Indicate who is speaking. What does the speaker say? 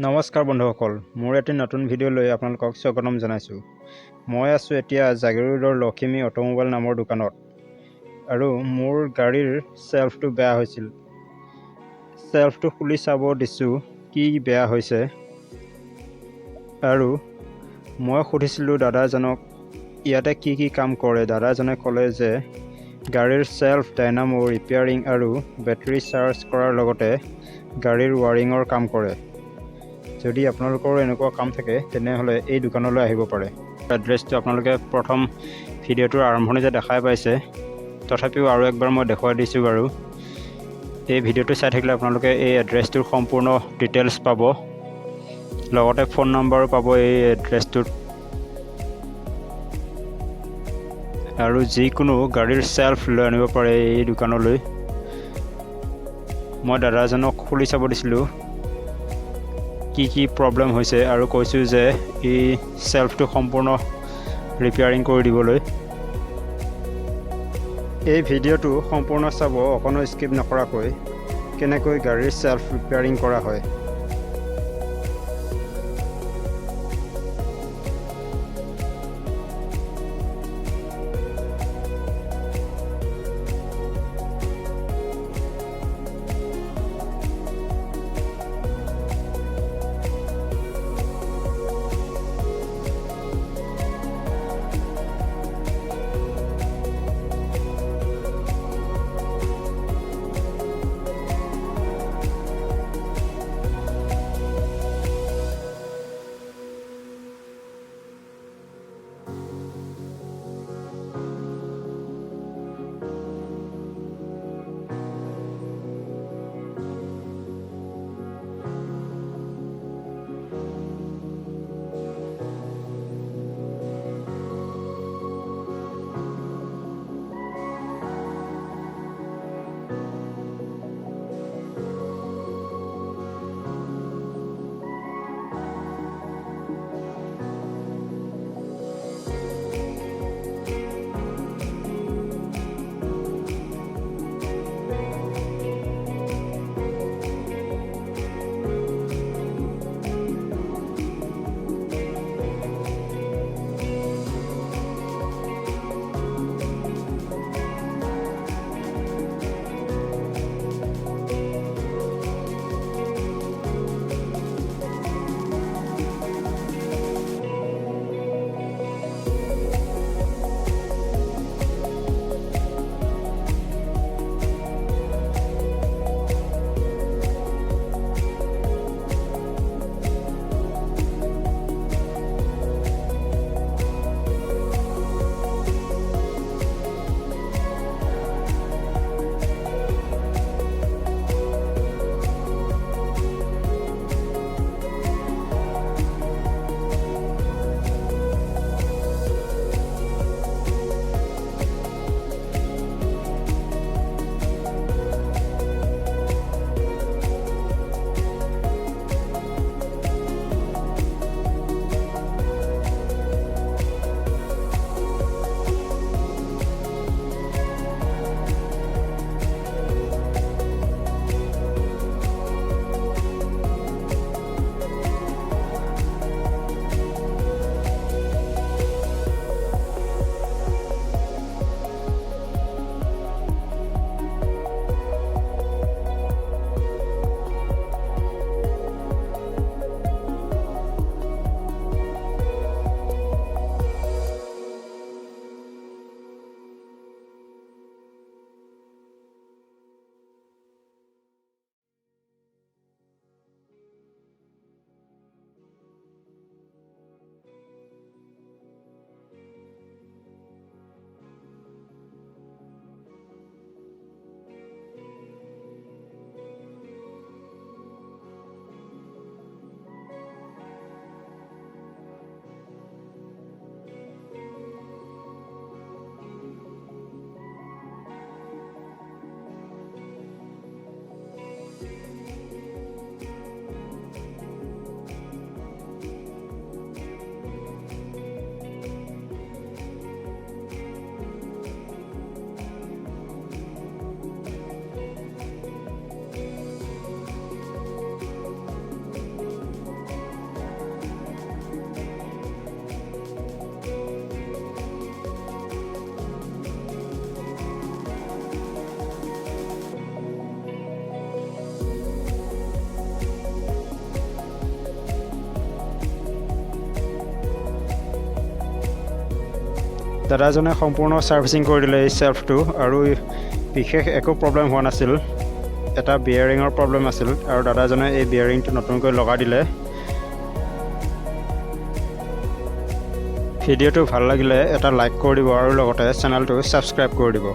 Speaker 1: নমস্কাৰ বন্ধুসকল, মোৰ এটি নতুন ভিডিঅ' লৈ আপোনালোকক স্বাগতম জনাইছোঁ। মই আছোঁ এতিয়া জাগিৰোড ৰোডৰ লখিমী অটোমোবাইল নামৰ দোকানত আৰু মোৰ গাড়ীৰ চেল্ফটো বেয়া হৈছিল। চেল্ফটো খুলি চাব দিছোঁ কি বেয়া হৈছে আৰু মই সুধিছিলোঁ দাদাজনক ইয়াতে কি কাম কৰে। দাদাজনে ক'লে যে গাড়ীৰ চেল্ফ, ডাইনামো ৰিপেয়াৰিং আৰু বেটাৰী চাৰ্জ কৰাৰ লগতে গাড়ীৰ ৱাৰিঙৰ কাম কৰে। যদি আপোনালোকৰ এনেকুৱা কাম থাকে তেনেহ'লে এই দোকানলৈ আহিব পাৰে। এড্ৰেছটো আপোনালোকে প্ৰথম ভিডিঅ'টোৰ আৰম্ভণিতে দেখাই পাইছে, তথাপিও আৰু একবাৰ মই দেখুৱাই দিছোঁ বাৰু। এই ভিডিঅ'টো চাই থাকিলে আপোনালোকে এই এড্ৰেছটোৰ সম্পূৰ্ণ ডিটেইলছ পাব, লগতে ফোন নম্বৰো পাব এই এড্ৰেছটোত। আৰু যিকোনো গাড়ীৰ চেল্ফ লৈ আনিব পাৰে এই দোকানলৈ। মই দাদাজনক খুলি চাব দিছিলোঁ কি প্ৰব্লেম হৈছে আৰু কৈছোঁ যে এই চেল্ফটো সম্পূৰ্ণ ৰিপেয়াৰিং কৰি দিবলৈ। এই ভিডিঅ'টো সম্পূৰ্ণ চাব, অকণো স্কিপ নকৰাকৈ, কেনেকৈ গাড়ীৰ চেল্ফ ৰিপেয়াৰিং কৰা হয়। দাদাজনে সম্পূৰ্ণ ছাৰ্ভিচিং কৰি দিলে এই চেল্ফটো আৰু বিশেষ একো প্ৰব্লেম হোৱা নাছিল। এটা বিয়াৰিঙৰ প্ৰব্লেম আছিল আৰু দাদাজনে এই বিয়াৰিংটো নতুনকৈ লগাই দিলে। ভিডিঅ'টো ভাল লাগিলে এটা লাইক কৰি দিব আৰু লগতে চেনেলটো ছাবস্ক্ৰাইব কৰি দিব।